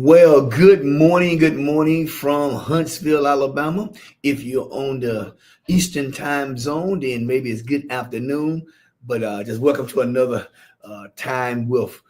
Well, good morning from Huntsville, Alabama. If you're on the Eastern time zone, then maybe it's good afternoon. But just welcome to another time with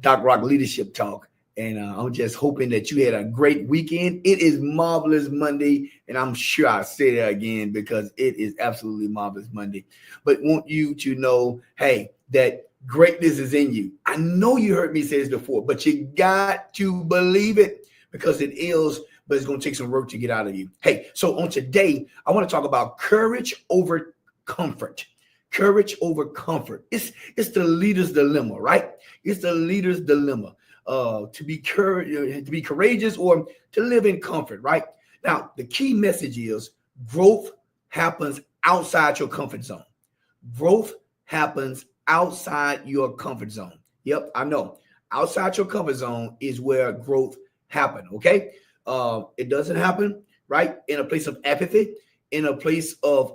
Doc Rock Leadership Talk. And I'm just hoping that you had a great weekend. It is Marvelous Monday, and I'm sure I'll say that again because it is absolutely Marvelous Monday. But want you to know, hey, that greatness is in you. I know you heard me say this before, but you got to believe it because it is, but it's going to take some work to get out of you. Hey, so on today, I want to talk about courage over comfort. Courage over comfort. It's the leader's dilemma, right? It's the leader's dilemma. To be courageous or to live in comfort, right? Now, the key message is growth happens outside your comfort zone. Growth happens outside your comfort zone. Yep, I know. Outside your comfort zone is where growth happens. Okay, it doesn't happen right in a place of apathy, in a place of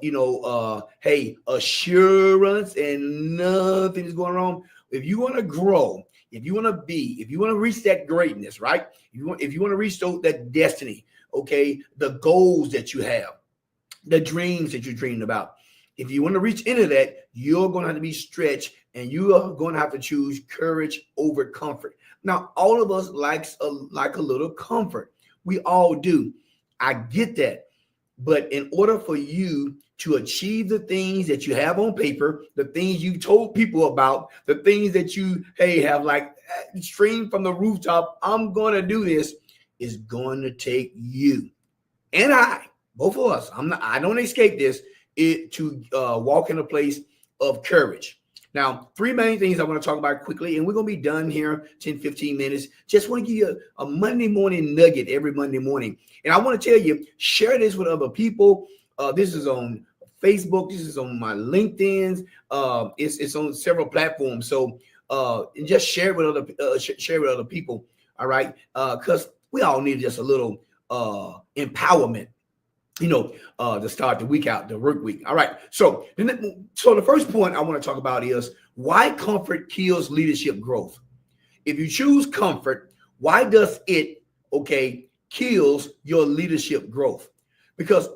hey, assurance and nothing is going wrong. If you want to grow, if you want to reach that greatness, right? If you want to reach that destiny, okay, the goals that you have, the dreams that you're dreaming about. If you want to reach into that, you're going to have to be stretched and you are going to have to choose courage over comfort. Now, all of us like a little comfort. We all do. I get that. But in order for you to achieve the things that you have on paper, the things you told people about, the things that you, have like streamed from the rooftop, I'm going to do this, is going to take you and I, both of us. I don't escape this. To walk in a place of courage. Now, three main things I want to talk about quickly, and we're going to be done here 10, 15 minutes. Just want to give you a Monday morning nugget every Monday morning. And I want to tell you, share this with other people. This is on Facebook. This is on my LinkedIn. It's on several platforms. So and just share it with other people. All right. Because we all need just a little empowerment. To start the week out, the work week. All right. So the first point I want to talk about is why comfort kills leadership growth. If you choose comfort, why does it, kills your leadership growth? Because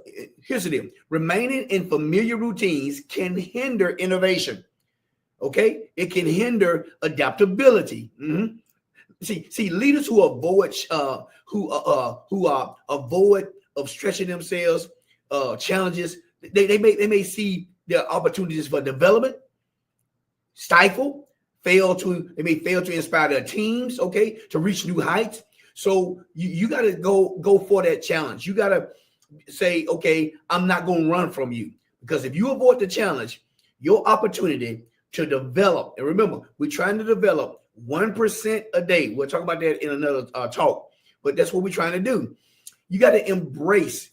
here's the deal. Remaining in familiar routines can hinder innovation. Okay. It can hinder adaptability. Mm-hmm. See, leaders who avoid, avoid of stretching themselves, challenges, they may see their opportunities for development, they may fail to inspire their teams, to reach new heights. So you got to go for that challenge. You got to say, I'm not going to run from you, because if you avoid the challenge, your opportunity to develop, and remember, we're trying to develop 1% a day. We'll talk about that in another talk, but that's what we're trying to do. You got to embrace,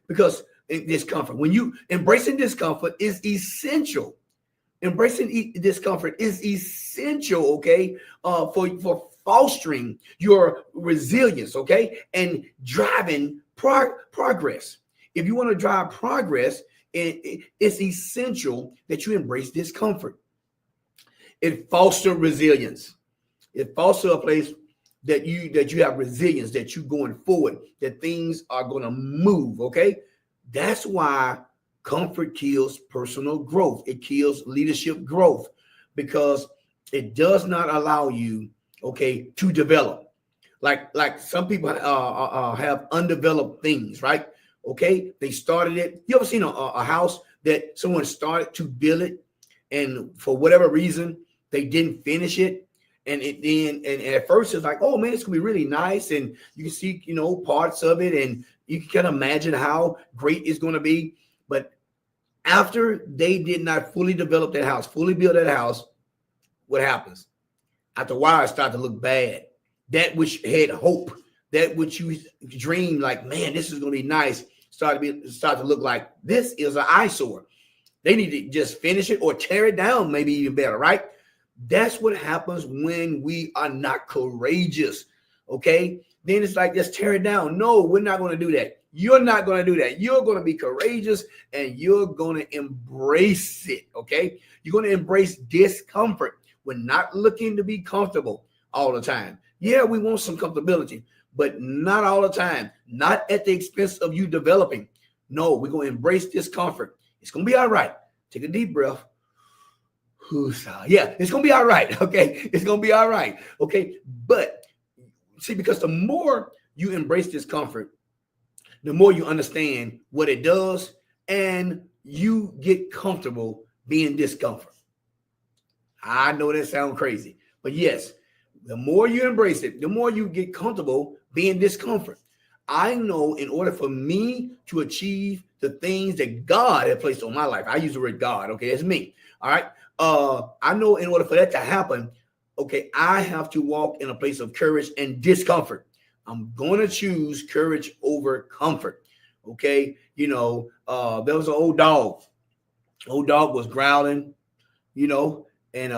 because discomfort. When you embracing discomfort is essential. Embracing discomfort is essential, for fostering your resilience, and driving progress. If you want to drive progress, it's essential that you embrace discomfort. It fosters resilience. It fosters a place that you have resilience, that you're going forward, that things are going to move. That's why comfort kills personal growth. It kills leadership growth, because it does not allow you to develop. Like some people have undeveloped things, right? They started it. You ever seen a house that someone started to build it, and for whatever reason they didn't finish it? And at first it's like, oh man, it's gonna be really nice, and you can see parts of it, and you can imagine how great it's gonna be. But after they did not fully develop that house, fully build that house, what happens? After a while, it starts to look bad. That which had hope, that which you dreamed, like, man, this is gonna be nice, start to look like this is an eyesore. They need to just finish it or tear it down, maybe even better, right? That's what happens when we are not courageous. Then it's like, just tear it down. No, we're not going to do that. You're not going to do that. You're going to be courageous and you're going to embrace it. You're going to embrace discomfort. We're not looking to be comfortable. all the time. Yeah, we want some comfortability, but not all the time. Not at the expense of you developing. No, we're going to embrace discomfort. It's going to be all right. Take a deep breath. Yeah, it's going to be all right. Okay, it's going to be all right. Okay, but see, because the more you embrace discomfort, the more you understand what it does, and you get comfortable being discomfort. I know that sounds crazy, but yes, the more you embrace it, the more you get comfortable being discomfort. I know in order for me to achieve the things that God had placed on my life, I use the word God, okay, that's me. All right. I know in order for that to happen, okay, I have to walk in a place of courage and discomfort. I'm going to choose courage over comfort. Okay. You know, there was an old dog. Old dog was growling, you know, and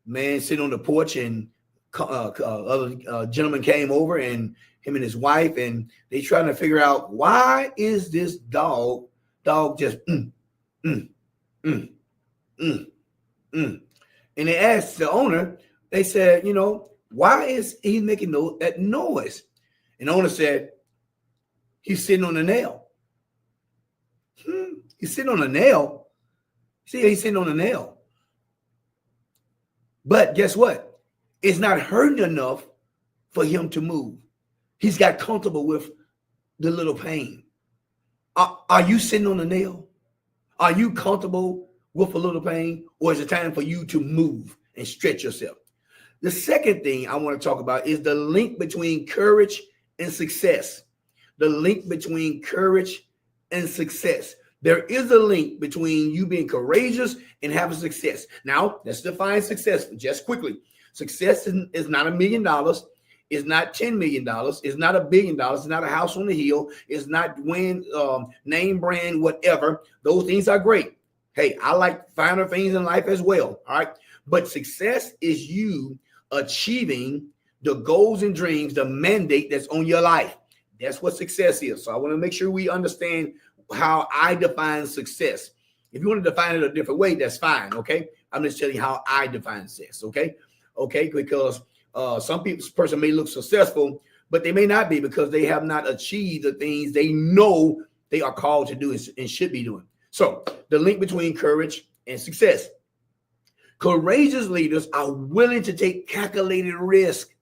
man sitting on the porch, and other gentleman came over, and him and his wife, and they trying to figure out, why is this dog just and they asked the owner, they said, you know, why is he making that noise? And the owner said, he's sitting on a nail. He's sitting on a nail. See, he's sitting on a nail. But guess what? It's not hurting enough for him to move. He's got comfortable with the little pain. Are you sitting on a nail? Are you comfortable with a little pain? Or is it time for you to move and stretch yourself? The second thing I want to talk about is the link between courage and success. The link between courage and success. There is a link between you being courageous and having success. Now, let's define success just quickly. Success is not $1 million. It's not $10 million. It's not $1 billion. It's not a house on the hill. It's not name brand, whatever. Those things are great. Hey, I like finer things in life as well. All right. But success is you achieving the goals and dreams, the mandate that's on your life. That's what success is. So I want to make sure we understand how I define success. If you want to define it a different way, that's fine. Okay. I'm just telling you how I define success. Okay. Okay. Because some person may look successful, but they may not be, because they have not achieved the things they know they are called to do and should be doing. So the link between courage and success. Courageous leaders are willing to take calculated risk,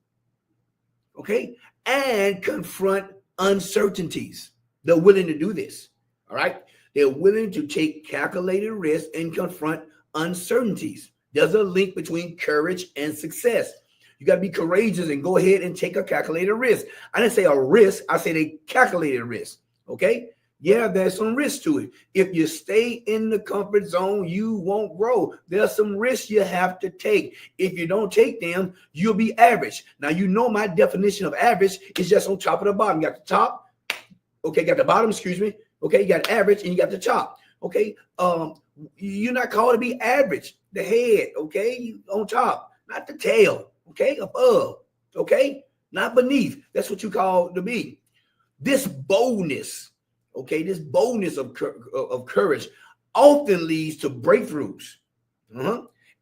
okay, and confront uncertainties. They're willing to do this, all right? They're willing to take calculated risk and confront uncertainties. There's a link between courage and success. You got to be courageous and go ahead and take a calculated risk. I didn't say a risk. I said a calculated risk, okay? Yeah, there's some risk to it. If you stay in the comfort zone, you won't grow. There's some risks you have to take. If you don't take them, you'll be average. Now, you know my definition of average is just on top of the bottom. You got the top, okay, got the bottom, excuse me. Okay, you got average and you got the top. Okay, you're not called to be average. The head, okay, on top, not the tail, okay, above, okay, not beneath. That's what you call to be. This boldness, okay, this boldness of courage often leads to breakthroughs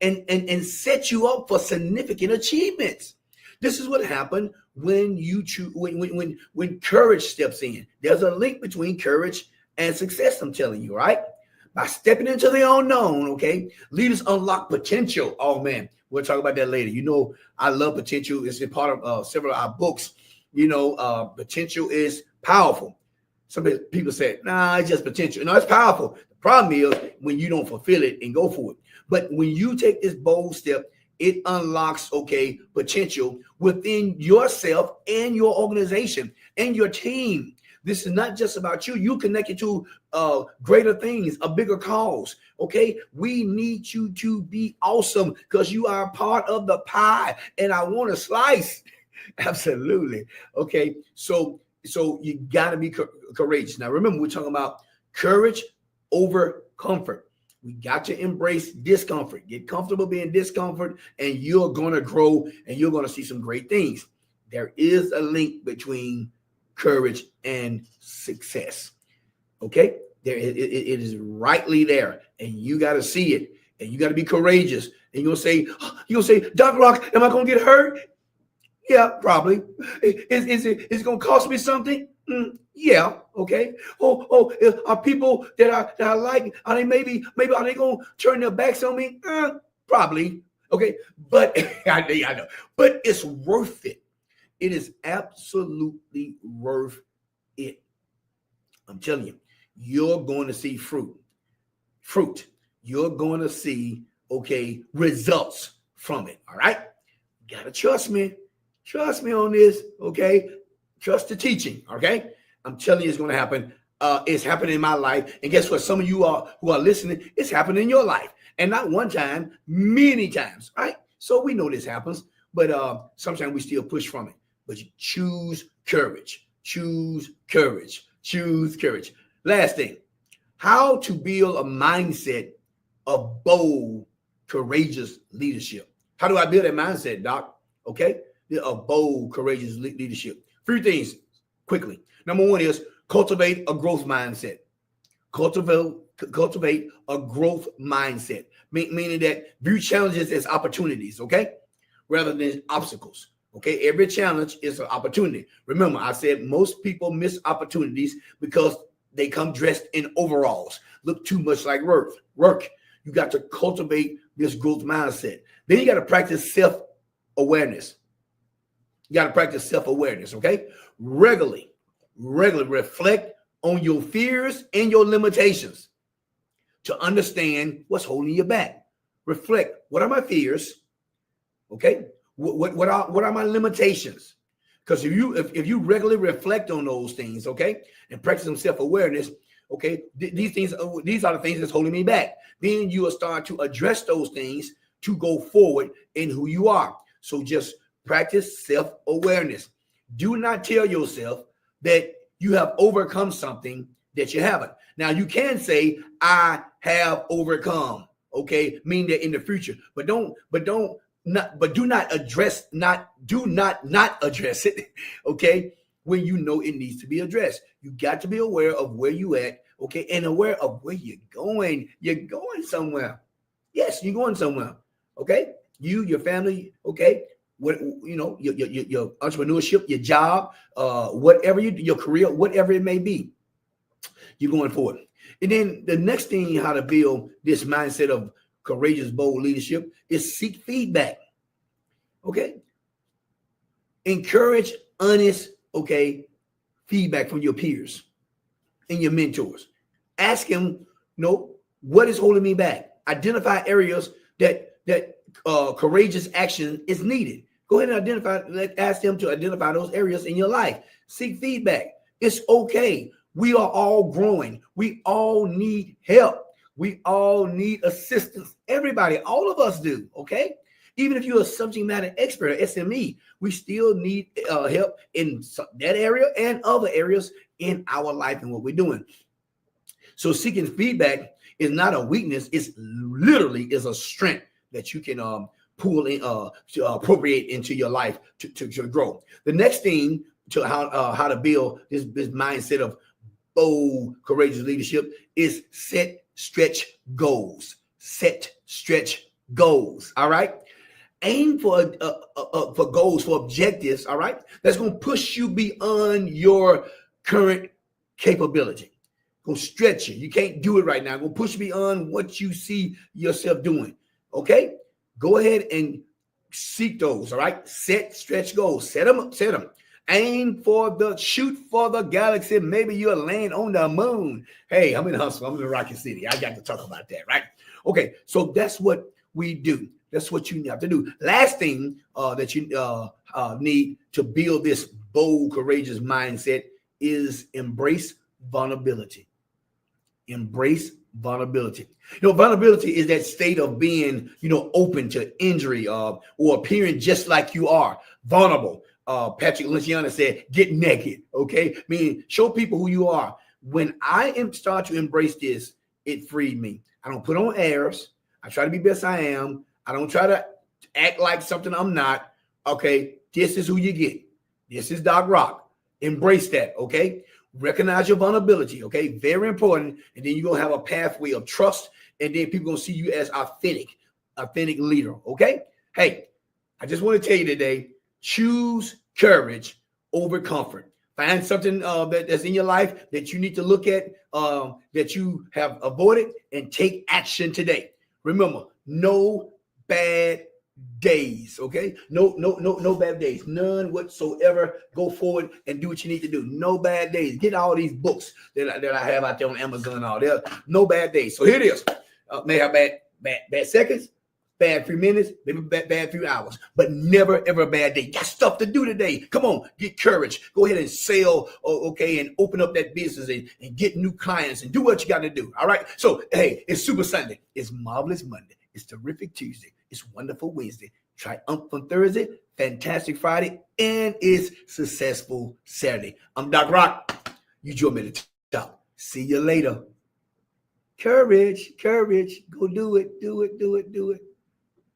and set you up for significant achievements. This is what happened when you choose when courage steps in. There's a link between courage and success, I'm telling you, right? By stepping into the unknown, okay, leaders unlock potential. Oh man, we'll talk about that later. You know, I love potential. It's a part of several of our books. You know, potential is powerful. Some people say, nah, it's just potential. No, it's powerful. The problem is when you don't fulfill it and go for it. But when you take this bold step, it unlocks, okay, potential within yourself and your organization and your team. This is not just about you. You connected to greater things, a bigger cause. Okay, we need you to be awesome because you are a part of the pie, and I want a slice. Absolutely. Okay, so you got to be courageous. Now, remember, we're talking about courage over comfort. We got to embrace discomfort. Get comfortable being discomfort, and you're going to grow, and you're going to see some great things. There is a link between courage and success. Okay, there it is rightly there, and you got to see it, and you got to be courageous. And you'll say, Dr. Rock, am I going to get hurt? Yeah, probably. Is it going to cost me something? Yeah. Okay. Are people that I like? Are they maybe are they going to turn their backs on me? Probably. Okay. But I know. But it's worth it. It is absolutely worth it. I'm telling you, you're going to see fruit. You're going to see, okay, results from it. All right. You got to trust me. Trust me on this. Okay. Trust the teaching. Okay. I'm telling you, it's going to happen. It's happening in my life. And guess what? Some of you who are listening, it's happening in your life. And not one time, many times. Right. So we know this happens, but sometimes we still push from it. But you choose courage. Choose courage. Choose courage. Last thing, how to build a mindset of bold, courageous leadership. How do I build that mindset, Doc? Okay, a bold, courageous leadership. Three things quickly. Number one is cultivate a growth mindset. Cultivate a growth mindset, meaning that view challenges as opportunities, okay, rather than obstacles. Okay, every challenge is an opportunity. Remember, I said most people miss opportunities because they come dressed in overalls, look too much like work. You got to cultivate this growth mindset. Then you got to practice self-awareness. You got to practice self-awareness, okay? Regularly reflect on your fears and your limitations to understand what's holding you back. Reflect, what are my fears? Okay? What are my limitations? Because if you regularly reflect on those things, okay, and practice some self-awareness, okay, these are the things that's holding me back. Then you will start to address those things to go forward in who you are. So just practice self-awareness. Do not tell yourself that you have overcome something that you haven't. Now you can say, I have overcome, okay, mean that in the future, but do not address it, okay, when you know it needs to be addressed. You got to be aware of where you at, okay, and aware of where you're going. You're going somewhere. Yes, you're going somewhere, okay? You, your family, okay? What you know, your entrepreneurship, your job, whatever your career, whatever it may be, you're going forward. And then the next thing, how to build this mindset of courageous, bold leadership is seek feedback. Okay. Encourage honest, okay, feedback from your peers and your mentors. Ask them, what is holding me back? Identify areas that courageous action is needed. Go ahead and ask them to identify those areas in your life. Seek feedback. It's okay. We are all growing. We all need help. We all need assistance. Everybody, all of us do, okay? Even if you're a subject matter expert, SME, we still need help in that area and other areas in our life and what we're doing. So seeking feedback is not a weakness. It's literally is a strength that you can pull in, to appropriate into your life to grow. The next thing to how to build this mindset of bold, courageous leadership is set stretch goals. Set stretch goals. All right. Aim for goals, for objectives. All right. That's going to push you beyond your current capability. Going to stretch you. You can't do it right now. Going to push beyond what you see yourself doing. Okay. Go ahead and seek those. All right. Set stretch goals. Set them. Set them. Aim for shoot for the galaxy. Maybe you'll land on the moon. Hey, I'm in Hustle. I'm in Rocket City. I got to talk about that, right? Okay, so that's what we do. That's what you have to do. Last thing that you need to build this bold, courageous mindset is embrace vulnerability. Embrace vulnerability. Vulnerability is that state of being, open to injury or appearing just like you are, vulnerable. Patrick Lencioni said, get naked, okay? Meaning, show people who you are. When I start to embrace this, it freed me. I don't put on airs. I try to be best I am. I don't try to act like something I'm not, okay? This is who you get. This is Doc Rock. Embrace that, okay? Recognize your vulnerability, okay? Very important. And then you're going to have a pathway of trust, and then people going to see you as authentic leader, okay? Hey, I just want to tell you today, Choose courage over comfort. Find something that's in your life that you need to look at, that you have avoided, and take action today. Remember, no bad days. Okay, no bad days, none whatsoever. Go forward and do what you need to do. No bad days. Get all these books that I have out there on Amazon and all there. No bad days. So here it is. May have bad seconds, bad few minutes, maybe bad few hours, but never ever a bad day. Got stuff to do today. Come on, get courage. Go ahead and sell, okay, and open up that business and get new clients and do what you got to do. All right. So hey, it's Super Sunday. It's Marvelous Monday. It's Terrific Tuesday. It's Wonderful Wednesday. Triumphant Thursday. Fantastic Friday. And it's Successful Saturday. I'm Doc Rock. You join me at the top. See you later. Courage, courage. Go do it, do it, do it, do it.